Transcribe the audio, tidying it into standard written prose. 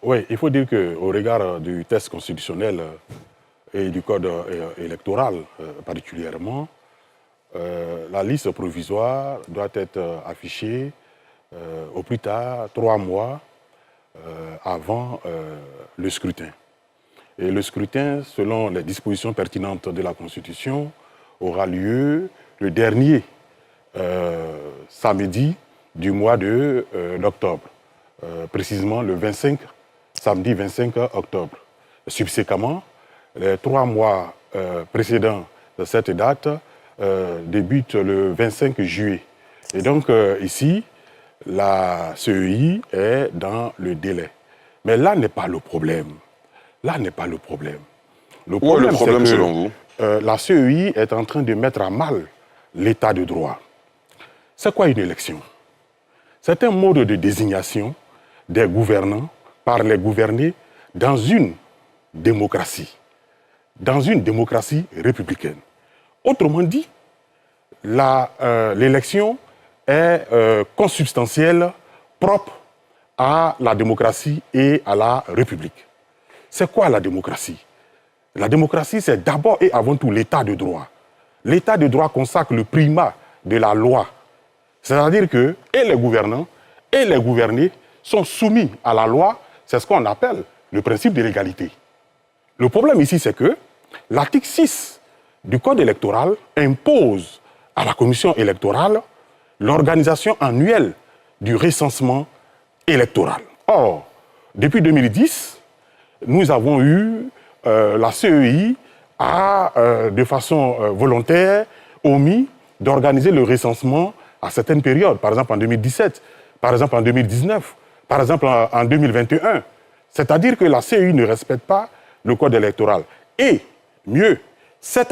Oui, il faut dire qu'au regard du test constitutionnel et du code électoral particulièrement, la liste provisoire doit être affichée au plus tard 3 mois avant le scrutin. Et le scrutin, selon les dispositions pertinentes de la Constitution, aura lieu le dernier samedi du mois d'octobre, précisément le 25, samedi 25 octobre. Subséquemment, les 3 mois précédents de cette date débutent le 25 juillet. Et donc ici, la CEI est dans le délai. Mais là n'est pas le problème. Là n'est pas le problème. Où est le problème selon vous? La CEI est en train de mettre à mal l'état de droit. C'est quoi une élection? C'est un mode de désignation des gouvernants par les gouvernés dans une démocratie républicaine. Autrement dit, l'élection est consubstantielle, propre à la démocratie et à la République. C'est quoi la démocratie? La démocratie, c'est d'abord et avant tout l'état de droit. L'état de droit consacre le primat de la loi. C'est-à-dire que et les gouvernants et les gouvernés sont soumis à la loi. C'est ce qu'on appelle le principe de l'égalité. Le problème ici, c'est que l'article 6 du Code électoral impose à la commission électorale l'organisation annuelle du recensement électoral. Or, depuis 2010, nous avons eu la CEI a, de façon volontaire, omis d'organiser le recensement à certaines périodes, par exemple en 2017, par exemple en 2019, par exemple en 2021. C'est-à-dire que la CEI ne respecte pas le code électoral. Et mieux, cette